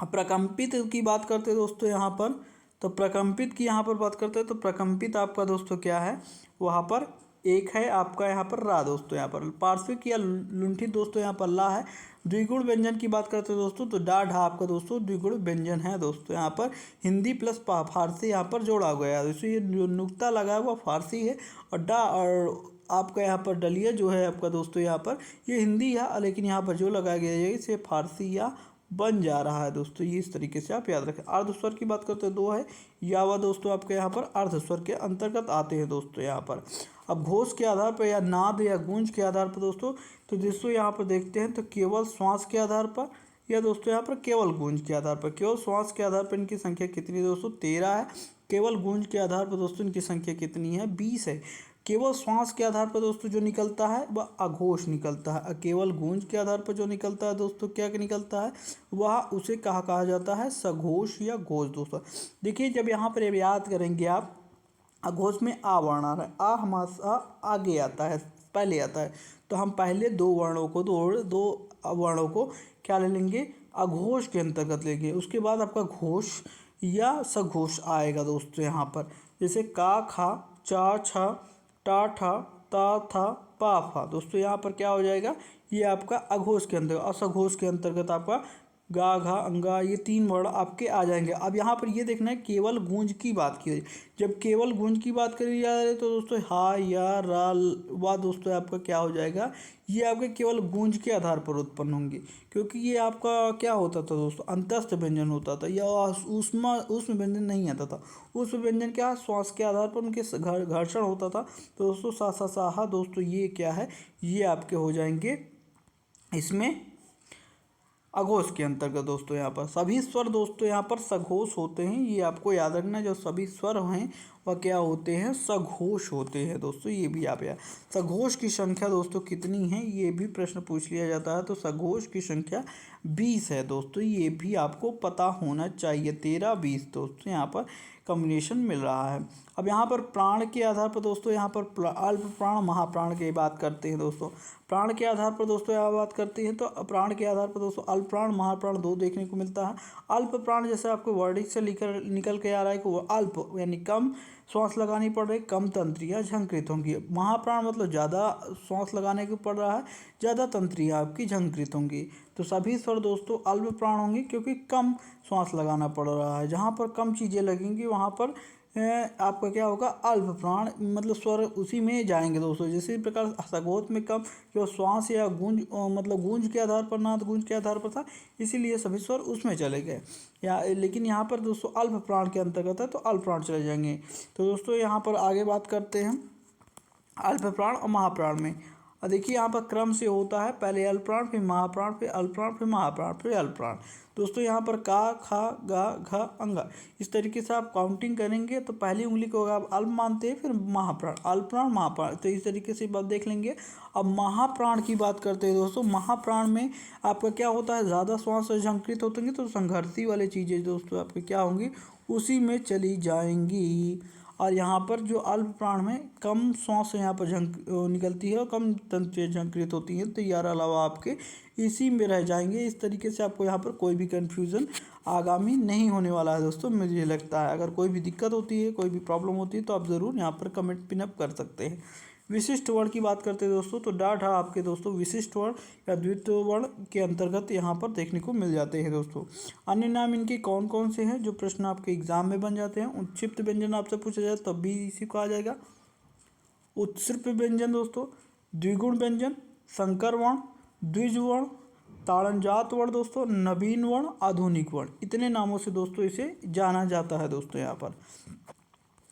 अब प्रकंपित की बात करते हैं दोस्तों यहाँ पर, तो प्रकंपित की यहाँ पर बात करते हैं तो प्रकंपित आपका दोस्तों क्या है, वहाँ पर एक है आपका यहाँ पर रा दोस्तों। यहाँ पर पार्श्विक या लुंठित दोस्तों यहाँ पर ला है। द्विगुण व्यंजन की बात करते हैं दोस्तों तो डा ढा आपका दोस्तों द्विगुण व्यंजन है दोस्तों। यहाँ पर हिंदी प्लस फारसी यहाँ पर जोड़ा गया है दोस्तों। ये जो नुक्ता लगा है वो फारसी है और डा और आपका यहाँ पर डलिया जो है आपका दोस्तों यहाँ पर ये हिंदी है, लेकिन यहाँ पर जो लगाया गया है इसे फारसी या बन जा रहा है दोस्तों। ये इस तरीके से आप याद रखें। अर्धस्वर की बात करते हैं 2 है। यावा दोस्तों आपके यहाँ पर अर्धस्वर के अंतर्गत आते हैं दोस्तों यहाँ पर। अब घोष के आधार पर या नाद या गूंज के आधार पर दोस्तों, तो दोस्तों यहाँ पर देखते हैं तो केवल श्वास के आधार पर या दोस्तों यहाँ पर केवल गूंज के आधार पर। केवल श्वास के आधार पर इनकी संख्या कितनी है दोस्तों, 13 है। केवल गूंज के आधार पर दोस्तों इनकी संख्या कितनी है, 20 है। केवल श्वास के आधार पर दोस्तों जो निकलता है वह अघोष निकलता है। केवल गूंज के आधार पर जो निकलता है दोस्तों क्या निकलता है, वह उसे कहा जाता है सघोष या घोष दोस्तों। देखिए जब यहाँ पर याद करेंगे आप, अघोष में आ वर्ण आ रहा है, आ हमारा आगे आता है, पहले आता है, तो हम पहले 2 वर्णों को दो वर्णों को क्या ले लेंगे, अघोष के अंतर्गत लेंगे। उसके बाद आपका घोष या सघोष आएगा दोस्तों यहाँ पर। जैसे का, खा, चा, छा, टा, ठा, ता, था, पा, फा दोस्तों यहाँ पर क्या हो जाएगा, ये आपका अघोष के अंतर्गत, असघोष के अंतर्गत आपका गा घा अंगा ये 3 वर्ण आपके आ जाएंगे। अब यहाँ पर ये देखना है केवल गूंज की बात की, जब केवल गूंज की बात करी जा रही है तो दोस्तों हा या रा वा दोस्तों आपका क्या हो जाएगा, ये आपके केवल गूंज के आधार पर उत्पन्न होंगे, क्योंकि ये आपका क्या होता था दोस्तों, अंतस्थ व्यंजन होता था या उसमें व्यंजन नहीं आता था। उस व्यंजन क्या श्वास के आधार पर उनके घर्षण होता था। तो दोस्तों सा सा सा हा दोस्तों ये क्या है, ये आपके हो जाएंगे इसमें अघोष के अंतर्गत। दोस्तों यहाँ पर सभी स्वर दोस्तों यहाँ पर सघोष होते हैं, ये आपको याद रखना है, जो सभी स्वर हैं वह क्या होते हैं, सघोष होते हैं दोस्तों। ये भी आप याद, सघोष की संख्या दोस्तों कितनी है, ये भी प्रश्न पूछ लिया जाता है। तो सघोष की संख्या 20 है दोस्तों, ये भी आपको पता होना चाहिए। 13-20 दोस्तों यहाँ पर कॉम्बिनेशन मिल रहा है। अब यहाँ पर प्राण के आधार पर दोस्तों यहाँ पर अल्प प्राण महाप्राण की बात करते हैं दोस्तों। प्राण के आधार पर दोस्तों यहाँ बात करते हैं तो प्राण के आधार पर दोस्तों अल्प प्राण महाप्राण 2 देखने को मिलता है। अल्प प्राण जैसे आपको वर्डिंग से निकल के आ रहा है कि वो अल्प यानी कम श्वास लगानी पड़ रही, कम तंत्रियाँ झंकृत होंगी। महाप्राण मतलब ज़्यादा श्वास लगाने को पड़ रहा है, ज़्यादा तंत्रियाँ आपकी झंकृत होंगी। तो सभी स्वर दोस्तों अल्प प्राण होंगे क्योंकि कम श्वास लगाना पड़ रहा है। जहाँ पर कम चीज़ें लगेंगी वहाँ पर आपका क्या होगा, अल्प प्राण मतलब स्वर उसी में जाएंगे दोस्तों। जैसे प्रकार सघोष में कम जो श्वास या गूंज मतलब गूंज के आधार पर नाद गूंज के आधार पर था, इसीलिए सभी स्वर उसमें चले गए। या लेकिन यहाँ पर दोस्तों अल्प प्राण के अंतर्गत है तो अल्प प्राण चले जाएंगे। तो दोस्तों यहाँ पर आगे बात करते हैं अल्प प्राण और महाप्राण में। और देखिए यहाँ पर क्रम से होता है, पहले अल्प प्राण फिर महाप्राण फिर अल्प प्राण फिर महाप्राण फिर अल्प प्राण। दोस्तों यहाँ पर का खा गा घा अंगा इस तरीके से आप काउंटिंग करेंगे तो पहली उंगली को आप अल्प मानते हैं, फिर महाप्राण अल्प प्राण महाप्राण, तो इस तरीके से बात देख लेंगे। अब महाप्राण की बात करते हैं दोस्तों। महाप्राण में आपका क्या होता है, ज़्यादा श्वास झंकृत होते तो संघर्षी वाली चीज़ें दोस्तों आपके क्या होंगी, उसी में चली जाएंगी। और यहाँ पर जो अल्प प्राण में कम श्वास यहाँ पर निकलती है और कम तंत्रियाँ झंकृत होती हैं, तो यार अलावा आपके इसी में रह जाएंगे। इस तरीके से आपको यहाँ पर कोई भी कन्फ्यूज़न आगामी नहीं होने वाला है दोस्तों, मुझे लगता है। अगर कोई भी दिक्कत होती है, कोई भी प्रॉब्लम होती है तो आप ज़रूर यहाँ पर कमेंट पिन अप कर सकते हैं। विशिष्ट वर्ण की बात करते हैं दोस्तों, तो डा ढा आपके दोस्तों विशिष्ट वर्ण या द्वितीय वर्ण के अंतर्गत यहाँ पर देखने को मिल जाते हैं दोस्तों। अन्य नाम इनके कौन कौन से हैं जो प्रश्न आपके एग्जाम में बन जाते हैं। उत्क्षिप्त व्यंजन आपसे पूछा जाए तब भी इसी को आ जाएगा। उत्सृप व्यंजन दोस्तों, द्विगुण व्यंजन, संकर वर्ण, द्विज वर्ण, ताड़नजात वर्ण दोस्तों, नवीन वर्ण, आधुनिक वर्ण, इतने नामों से दोस्तों इसे जाना जाता है दोस्तों यहाँ पर।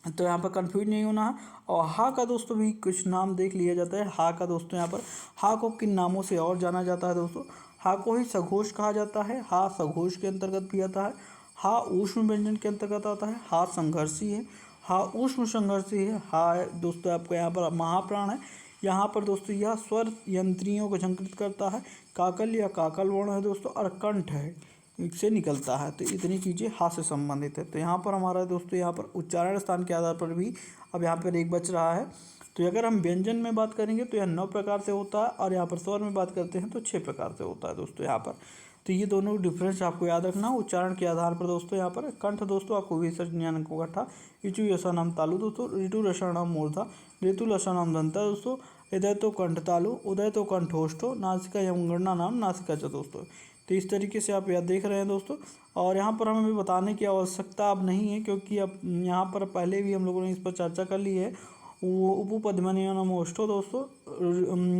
तो यहाँ पर कंफ्यूज नहीं होना है। और हा का दोस्तों भी कुछ नाम देख लिया जाता है। हा का दोस्तों यहाँ पर हा को किन नामों से और जाना जाता है दोस्तों। हा को ही सघोष कहा जाता है, हा सघोष के अंतर्गत भी आता है। हा ऊष्म व्यंजन के अंतर्गत आता है। हा संघर्षी है, हा ऊष्म संघर्षी है। हा दोस्तों आपको यहाँ पर महाप्राण है। यहाँ पर दोस्तों यह स्वर यंत्रियों को झंकृत करता है। काकल या काकल वर्ण है दोस्तों, और कंठ है से निकलता है। तो इतनी चीज़ें हा से संबंधित है। तो यहाँ पर हमारा दोस्तों यहाँ पर उच्चारण स्थान के आधार पर भी अब यहाँ पर एक बच रहा है। तो अगर हम व्यंजन में बात करेंगे तो यह 9 प्रकार से होता है, और यहाँ पर स्वर में बात करते हैं तो 6 प्रकार से होता है दोस्तों यहाँ पर। तो ये दोनों डिफरेंस आपको याद रखना उच्चारण के आधार पर दोस्तों। यहाँ पर कंठ दोस्तों आपको विसर्जन को कट्ठा, इचु यशा नाम तालु दोस्तों, ऋतु रसा नाम मूर्धा, ऋतु लसा नाम दंता दोस्तों, इदय तो कंठ तालु, उदय तो कंठोष्ठो, नासिका यम गणना नाम नासिका च दोस्तों। तो इस तरीके से आप याद देख रहे हैं दोस्तों। और यहाँ पर हमें बताने की आवश्यकता अब नहीं है, क्योंकि अब यहाँ पर पहले भी हम लोगों ने इस पर चर्चा कर ली है। वो उपपद्मनियनम ओष्ठो दोस्तों,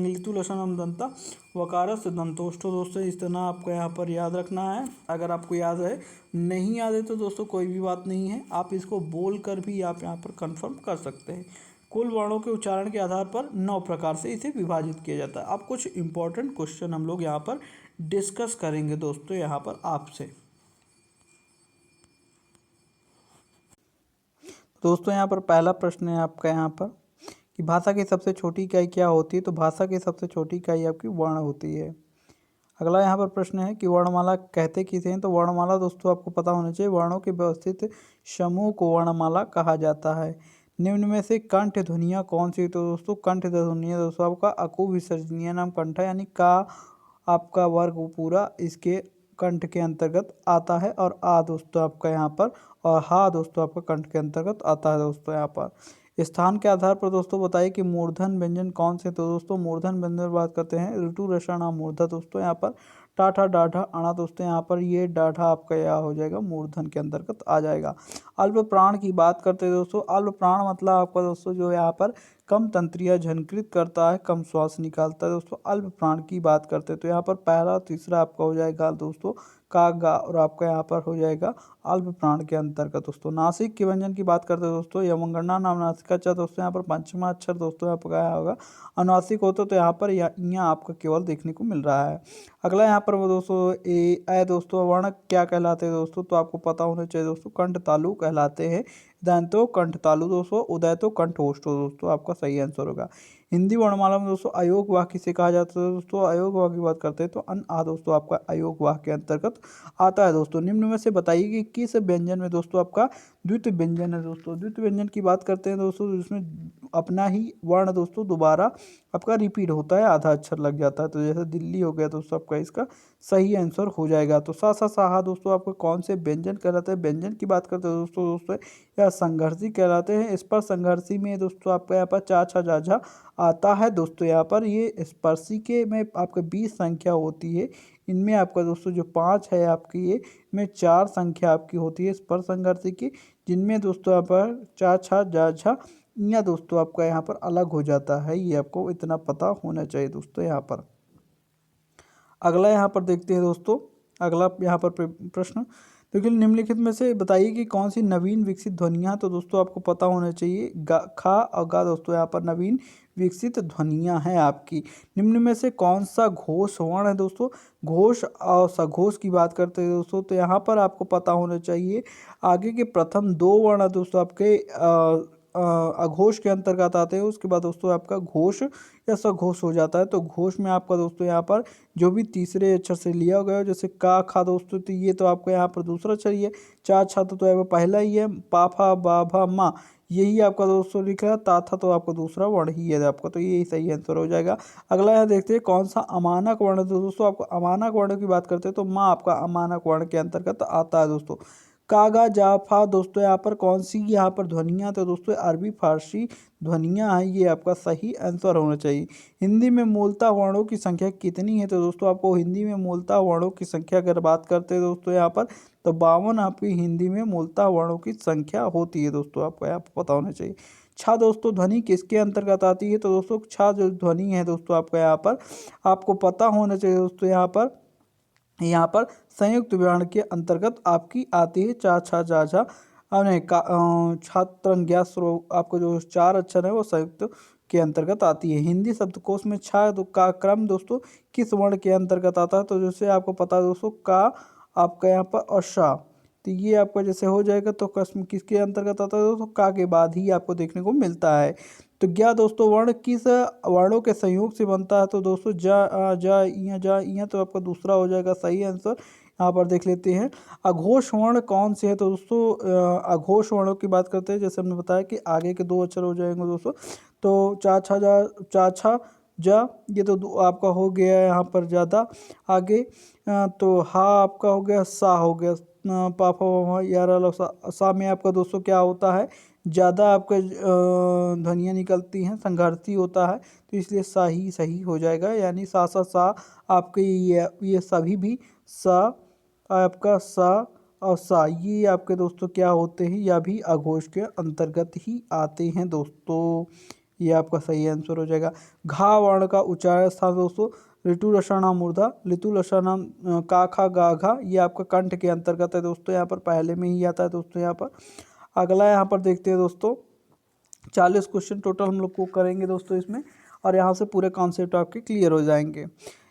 लितुलसनम दंता, वकारस दंतोष्ठो दोस्तों। इस तरह आपको यहाँ पर याद रखना है। अगर आपको याद है, नहीं याद है तो दोस्तों कोई भी बात नहीं है, आप इसको बोल कर भी आप यहाँ पर कन्फर्म कर सकते हैं। कुल वर्णों के उच्चारण के आधार पर 9 प्रकार से इसे विभाजित किया जाता है। अब कुछ इंपॉर्टेंट क्वेश्चन हम लोग यहाँ पर डिस्कस करेंगे दोस्तों यहाँ पर आपसे। दोस्तों यहाँ पर पहला प्रश्न है आपका यहाँ पर कि भाषा की सबसे छोटी इकाई क्या होती है। तो भाषा की सबसे छोटी इकाई आपकी वर्ण होती है। अगला यहाँ पर प्रश्न है कि वर्णमाला कहते किसे हैं। तो वर्णमाला दोस्तों आपको पता होना चाहिए, वर्णों के व्यवस्थित समूह को वर्णमाला कहा जाता है। निम्न में से कंठ ध्वनियाँ कौन सी। तो दोस्तों कंठ ध्वनियाँ दोस्तों आपका अकु विसर्जनीय नाम कंठ है, यानी का आपका वर्ग पूरा इसके कंठ के अंतर्गत आता है। और आ दोस्तों आपका यहाँ पर, और हा दोस्तों आपका कंठ के अंतर्गत आता है दोस्तों यहाँ पर। स्थान के आधार पर दोस्तों बताइए कि मूर्धन व्यंजन कौन से। तो दोस्तों मूर्धन व्यंजन बात करते हैं ऋतु रसायन मूर्धा दोस्तों यहाँ पर टाठा डाढ़ा अणा दोस्तों यहाँ पर ये डाढ़ा आपका यह हो जाएगा मूर्धन के अंतर्गत आ जाएगा। अल्प प्राण की बात करते हैं दोस्तों, अल्प प्राण मतलब आपका दोस्तों जो यहाँ पर कम तंत्रिया झनकृत करता है, कम श्वास निकालता है दोस्तों। अल्प प्राण की बात करते हैं तो यहाँ पर पहला और तीसरा आपका हो जाएगा दोस्तों का गा, और आपका यहाँ पर हो जाएगा अल्प प्राण के अंतर्गत दोस्तों। नासिक के व्यंजन की बात करते हैं दोस्तों, यमंगना नाम नासिका चा दोस्तों यहाँ पर पंचमा अक्षर दोस्तों यहाँ पर क्या होगा अनुनासिक होता तो यहाँ पर यहाँ आपका केवल देखने को मिल रहा है। अगला यहाँ पर वो दोस्तों ए दोस्तों वर्ण क्या कहलाते हैं दोस्तों, तो आपको पता होना चाहिए दोस्तों कंठ तालु कहलाते हैं। दंतो कंठ तालु दोस्तों, उदय तो कंठ ओष्ठो दोस्तों आपका सही आंसर होगा। हिंदी वर्णमाला में दोस्तों अयोग वाक्य किसे कहा जाता है दोस्तों, अयोग वाक्य की बात करते हैं तो अन आ दोस्तों आपका अयोग वाक्य के अंतर्गत आता है दोस्तों। निम्न में से बताइए कि किस व्यंजन में दोस्तों आपका द्वितीय व्यंजन है दोस्तों। द्वितीय व्यंजन की बात करते हैं दोस्तों जिसमें अपना ही वर्ण दोस्तों दोबारा आपका रिपीट होता है, आधा अक्षर लग जाता है। तो जैसे दिल्ली हो गया दोस्तों आपका इसका सही आंसर हो जाएगा। तो सा सा साहा दोस्तों आपको कौन से व्यंजन कहलाते हैं। व्यंजन की बात करते हैं दोस्तों यह संघर्षी कहलाते हैं। इस पर संघर्षी में दोस्तों आपका यहाँ पर चा छा जा झा आता है दोस्तों। यहाँ पर ये स्पर्शी के में आपका 20 संख्या होती है, इनमें आपका दोस्तों जो 5 है आपकी ये में 4 संख्या आपकी होती है स्पर्श संघर्षी की, जिनमें दोस्तों यहाँ पर चा छा जा झा या दोस्तों आपका यहाँ पर अलग हो जाता है। ये आपको इतना पता होना चाहिए दोस्तों। यहाँ पर अगला यहाँ पर देखते हैं दोस्तों, अगला यहाँ पर प्रश्न देखिए निम्नलिखित में से बताइए कि कौन सी नवीन विकसित ध्वनियाँ। तो दोस्तों आपको पता होना चाहिए गा खा और गा दोस्तों यहाँ पर नवीन विकसित ध्वनियाँ हैं आपकी। निम्न में से कौन सा घोष वर्ण है दोस्तों। घोष और सघोष की बात करते हैं दोस्तों तो यहाँ पर आपको पता होना चाहिए आगे के प्रथम 2 वर्ण दोस्तों आपके अघोष के अंतर्गत आते हैं। उसके बाद दोस्तों आपका घोष या सघोष हो जाता है। तो घोष में आपका दोस्तों यहाँ पर जो भी तीसरे अक्षर से लिया गया जैसे का खा दोस्तों, तो ये तो आपका यहाँ पर दूसरा अक्षर ही है। चा छा तो यहाँ पर पहला ही है। पा फा बा भा मा यही आपका दोस्तों लिख रहा है। ता था तो आपका दूसरा वर्ण ही है आपका, तो यही सही आंसर हो जाएगा। अगला यहाँ देखते हैं कौन सा अमानक वर्ण है। तो दोस्तों आपको अमानक वर्ण की बात करते हैं तो माँ आपका अमानक वर्ण के अंतर्गत आता है दोस्तों। कागा जाफा दोस्तों यहाँ पर कौन सी यहाँ पर ध्वनियाँ, तो दोस्तों अरबी फारसी ध्वनियाँ हैं, ये आपका सही आंसर होना चाहिए। हिंदी में मूलतः वर्णों की संख्या कितनी है। तो दोस्तों आपको हिंदी में मूलतः वर्णों की संख्या अगर बात करते हैं दोस्तों यहाँ पर तो 52 आपकी हिंदी में मूलतः वर्णों की संख्या होती है दोस्तों, आपको यहाँ पर पता होना चाहिए। छा दोस्तों ध्वनि किसके अंतर्गत आती है। तो दोस्तों छा जो ध्वनि है दोस्तों आपका यहाँ पर आपको पता होना चाहिए दोस्तों यहाँ पर संयुक्त वर्ण के अंतर्गत आपकी आती है। चा छा जा झा नहीं का छात्र ज्ञास आपको जो 4 अक्षर है वो संयुक्त के अंतर्गत आती है। हिंदी शब्दकोश में छा का क्रम दोस्तों किस वर्ण के अंतर्गत आता है। तो जैसे आपको पता है दोस्तों का आपका यहाँ पर अशा, तो ये आपका जैसे हो जाएगा तो कस्म किसके अंतर्गत आता है दोस्तों का के बाद ही आपको देखने को मिलता है। तो क्या दोस्तों वर्ण किस वर्णों के संयोग से बनता है। तो दोस्तों जा इया तो आपका दूसरा हो जाएगा सही आंसर। यहाँ पर देख लेते हैं अघोष वर्ण कौन से है। तो दोस्तों अघोष वर्णों की बात करते हैं जैसे हमने बताया कि आगे के 2 अक्षर हो जाएंगे दोस्तों। तो चा छा जा ये तो आपका हो गया यहाँ पर ज़्यादा आगे। तो हा आपका हो गया, सा हो गया, पापा यार सा में आपका दोस्तों क्या होता है ज़्यादा आपका ध्वनियाँ निकलती हैं, संघर्षी होता है, तो इसलिए सा ही सही हो जाएगा। यानी सा सा सा आपके ये सभी भी सा आपका सा और सा ये आपके दोस्तों क्या होते हैं, या भी अघोष के अंतर्गत ही आते हैं दोस्तों। ये आपका सही आंसर हो जाएगा। घा वर्ण का उच्चारण स्थान दोस्तों ऋतु रसानाम मूर्धा लितु रसानाम का खा गा घा ये आपका कंठ के अंतर्गत है दोस्तों, यहाँ पर पहले में ही आता है दोस्तों। यहाँ पर अगला यहाँ पर देखते हैं दोस्तों 40 क्वेश्चन टोटल हम लोग को करेंगे दोस्तों इसमें, और यहाँ से पूरे कॉन्सेप्ट आपके क्लियर हो जाएंगे।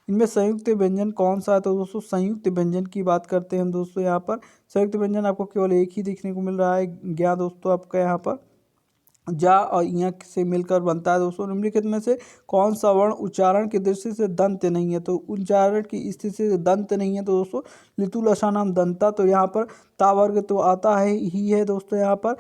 इनमें संयुक्त व्यंजन कौन सा है। तो दोस्तों संयुक्त व्यंजन की बात करते हैं हम दोस्तों। यहाँ पर संयुक्त व्यंजन आपको केवल एक ही देखने को मिल रहा है ज्ञा दोस्तों आपका यहाँ पर जा और इया से मिलकर बनता है दोस्तों। निम्नलिखित में से कौन सा वर्ण उच्चारण की दृष्टि से दंत नहीं है। तो उच्चारण की स्थिति से दंत नहीं है तो दोस्तों लितु लसानाम दंता, तो यहाँ पर ता वर्ग तो आता है ही है दोस्तों यहाँ पर,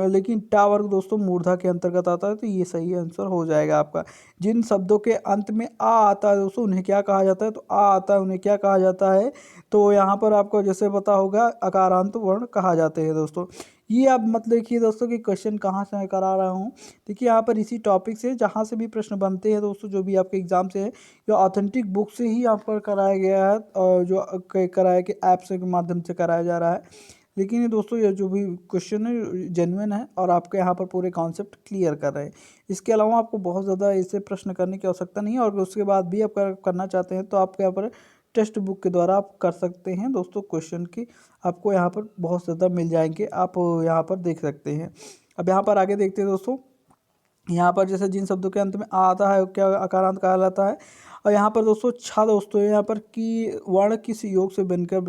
लेकिन टा वर्ग दोस्तों मूर्धा के अंतर्गत आता है, तो ये सही आंसर हो जाएगा आपका। जिन शब्दों के अंत में आ आता है दोस्तों उन्हें क्या कहा जाता है। तो आ आता है उन्हें क्या कहा जाता है। तो यहाँ पर आपको जैसे पता होगा अकारांत वर्ण कहा जाते हैं दोस्तों। ये आप मत देखिए दोस्तों कि क्वेश्चन कहाँ से मैं करा रहा हूँ। देखिए यहाँ पर इसी टॉपिक से जहाँ से भी प्रश्न बनते हैं दोस्तों, जो भी आपके एग्जाम से है, जो ऑथेंटिक बुक से ही यहाँ पर कराया गया है, और जो कराया कि ऐप्स के माध्यम से कराया जा रहा है। लेकिन ये दोस्तों ये जो भी क्वेश्चन है जेन्युइन है और आपके यहाँ पर पूरे कॉन्सेप्ट क्लियर कर रहे हैं। इसके अलावा आपको बहुत ज़्यादा ऐसे प्रश्न करने की आवश्यकता नहीं है, और उसके बाद भी आप करना चाहते हैं तो आपके यहाँ पर टेक्स्ट बुक के द्वारा आप कर सकते हैं दोस्तों। क्वेश्चन की आपको यहाँ पर बहुत ज़्यादा मिल जाएंगे, आप यहाँ पर देख सकते हैं। अब यहाँ पर आगे देखते हैं दोस्तों। यहाँ पर जैसे जिन शब्दों के अंत में आ आता है क्या अकारांत कहा जाता है। और यहाँ पर दोस्तों छा दोस्तों यहाँ पर की वर्ण किस योग से बनकर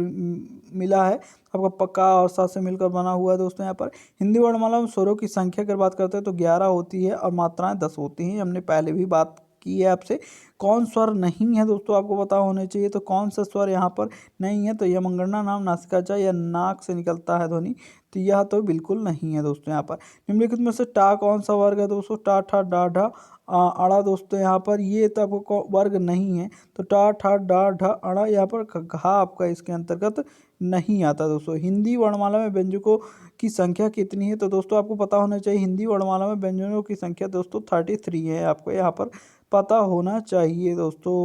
मिला है, आपका पक्का और सा से मिलकर बना हुआ है दोस्तों। यहाँ पर हिंदी वर्णमाला में स्वरों की संख्या अगर बात करते हैं तो 11 होती है और मात्राएं 10 होती हैं। हमने पहले भी बात की है आपसे। कौन स्वर नहीं है दोस्तों आपको पता होने चाहिए, तो कौन सा स्वर यहाँ पर नहीं है, तो यह मंगरना नाम नासिका जा या नाक से निकलता है ध्वनि, तो यह तो बिल्कुल नहीं है दोस्तों। यहाँ पर निम्नलिखित में से टा कौन सा वर्ग है दोस्तों, टा ठा डा ढा अड़ा दोस्तों। यहाँ पर ये तो आपको वर्ग नहीं है, तो टा ठा डा ढा अड़ा यहाँ पर घा आपका इसके अंतर्गत नहीं आता दोस्तों। हिंदी वर्णमाला में व्यंजकों की संख्या कितनी है, तो दोस्तों आपको पता होना चाहिए हिंदी वर्णमाला में व्यंजनों की संख्या दोस्तों 33 है, आपको यहाँ पर पता होना चाहिए दोस्तों।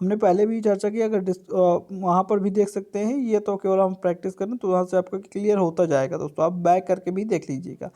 हमने पहले भी चर्चा की, अगर वहाँ पर भी देख सकते हैं, ये तो केवल हम प्रैक्टिस करें तो वहाँ से आपका क्लियर होता जाएगा दोस्तों। आप बैक करके भी देख लीजिएगा।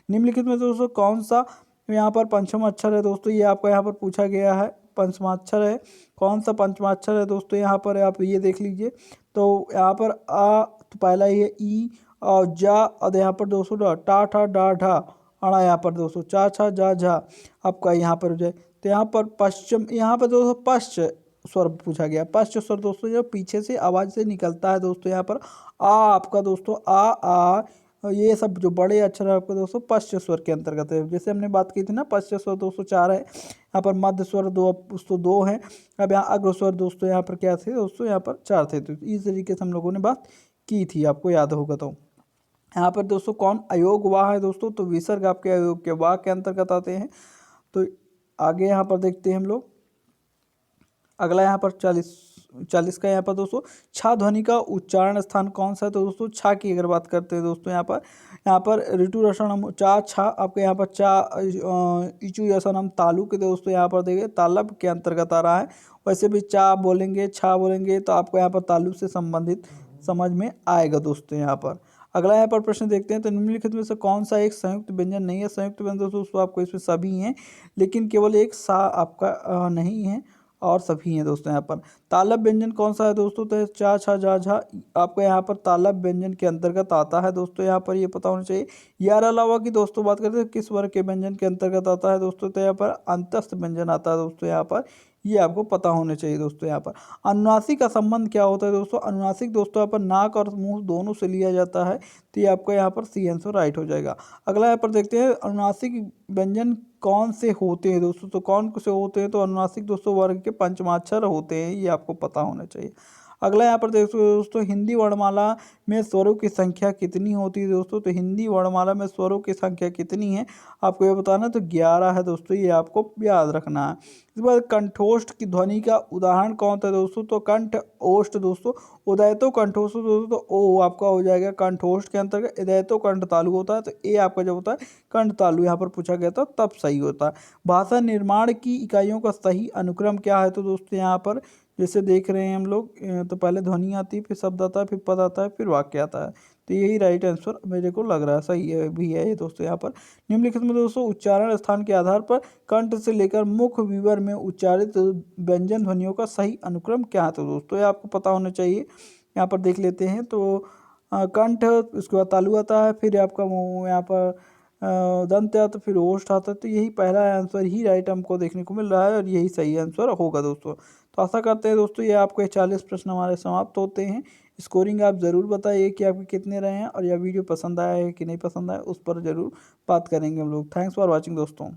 निम्नलिखित में दोस्तों कौन सा यहाँ पर पंचम अक्षर है दोस्तों, ये आपको यहाँ पर पूछा गया है। पंचमाक्षर है, कौन सा पंचमाक्षर है दोस्तों, यहाँ पर आप ये देख लीजिए। तो यहाँ पर आ तो पहला ही है ई, और जा, और यहाँ पर दोस्तों टा ठा डा ढा अड़ा, यहाँ पर दोस्तों चा छा जा झा आपका यहाँ पर हो जाए। तो यहाँ पर पश्चिम, यहाँ पर दोस्तों पश्च स्वर पूछा गया। पश्च स्वर दोस्तों जो पीछे से आवाज़ से निकलता है दोस्तों। यहाँ पर आ आपका दोस्तों आ ये सब जो बड़े अक्षर है आपके दोस्तों पश्च स्वर के अंतर्गत है। जैसे हमने बात की थी ना, पश्च स्वर दोस्तों 4 है, यहाँ पर मध्य स्वर 2 है। अब यहाँ अग्र स्वर दोस्तों यहाँ पर क्या थे दोस्तों, यहाँ पर 4 थे। तो इस तरीके से हम लोगों ने बात की थी, आपको याद होगा। तो यहाँ पर दोस्तों कौन अयोग वाह है दोस्तों, तो विसर्ग आपके अयोग के वाह के अंतर्गत आते हैं। तो आगे यहाँ पर देखते हैं हम लोग। अगला यहाँ पर 40 का यहाँ पर दोस्तों छा ध्वनि का उच्चारण स्थान कौन सा है, तो दोस्तों छा की अगर बात करते हैं दोस्तों यहाँ पर ऋतु रसनम चा छा आपके यहाँ पर चा इचु यसनम तालु के दोस्तों यहाँ पर देखिए तालब के अंतर्गत आ रहा है। वैसे भी चा बोलेंगे छा बोलेंगे तो आपको यहाँ पर तालु से संबंधित समझ में आएगा दोस्तों। यहाँ पर अगला यहाँ पर प्रश्न देखते हैं। तो निम्नलिखित में से कौन सा एक संयुक्त व्यंजन नहीं है, संयुक्त व्यंजन दोस्तों आपको इसमें सभी हैं, लेकिन केवल एक सा आपका नहीं है और सभी हैं दोस्तों। यहाँ पर तालब व्यंजन कौन सा है दोस्तों, तो चा छा जा झा आपको यहाँ पर तालब व्यंजन के अंतर्गत आता है दोस्तों। यहाँ पर ये पता होना चाहिए। यार अलावा की दोस्तों बात करते हैं किस वर्ग के व्यंजन के अंतर्गत आता है दोस्तों, तो यहाँ पर अंतस्थ व्यंजन आता है दोस्तों। यहाँ पर ये आपको पता होना चाहिए दोस्तों। यहाँ पर अनुनासिक का संबंध क्या होता है दोस्तों, अनुनासिक दोस्तों यहाँ पर नाक और मुंह दोनों से लिया जाता है, तो ये आपका यहाँ पर सी आंसर राइट हो जाएगा। अगला यहाँ पर देखते हैं अनुनासिक व्यंजन कौन से होते हैं दोस्तों, तो कौन से होते हैं, तो अनुनासिक दोस्तों वर्ग के पंचमाक्षर होते हैं, ये आपको पता होना चाहिए। अगला यहाँ पर देखो दोस्तों हिंदी वर्णमाला में स्वरों की संख्या कितनी होती है दोस्तों, तो हिंदी वर्णमाला में स्वरों की संख्या कितनी है आपको ये बताना, तो 11 है दोस्तों, ये आपको याद रखना है। इसके बाद कंठोष्ठ की ध्वनि का उदाहरण कौन था दोस्तों, तो कंठ ओष्ठ दोस्तों, उदयतो कंठोष्ठ दोस्तों, तो ओ आपका हो जाएगा कंठोष्ठ के अंतर्गत। उदयतो कंठ तालु होता है, तो ए आपका जब होता है कंठ तालु यहाँ पर पूछा गया था तब सही होता है। भाषा निर्माण की इकाइयों का सही अनुक्रम क्या है, तो दोस्तों यहाँ पर जैसे देख रहे हैं हम लोग, तो पहले ध्वनि आती है, फिर शब्द आता है, फिर पद आता है, फिर वाक्य आता है। तो यही राइट आंसर मेरे को लग रहा है, सही है भी है ये दोस्तों। यहाँ पर निम्नलिखित में दोस्तों उच्चारण स्थान के आधार पर कंठ से लेकर मुख विवर में उच्चारित व्यंजन ध्वनियों का सही अनुक्रम क्या है, तो दोस्तों ये आपको पता होना चाहिए। यहाँ पर देख लेते हैं। तो कंठ, उसके बाद तालु आता है, फिर आपका यहाँ पर दंत आता, फिर ओष्ठ आता है। तो यही पहला आंसर ही राइट हमको देखने को मिल रहा है और यही सही आंसर होगा दोस्तों। तो आशा करते हैं दोस्तों ये आपके 40 प्रश्न हमारे समाप्त होते हैं। स्कोरिंग आप ज़रूर बताइए कि आपके कितने रहे हैं, और यह वीडियो पसंद आया है कि नहीं पसंद आया, उस पर ज़रूर बात करेंगे हम लोग। थैंक्स फॉर वॉचिंग दोस्तों।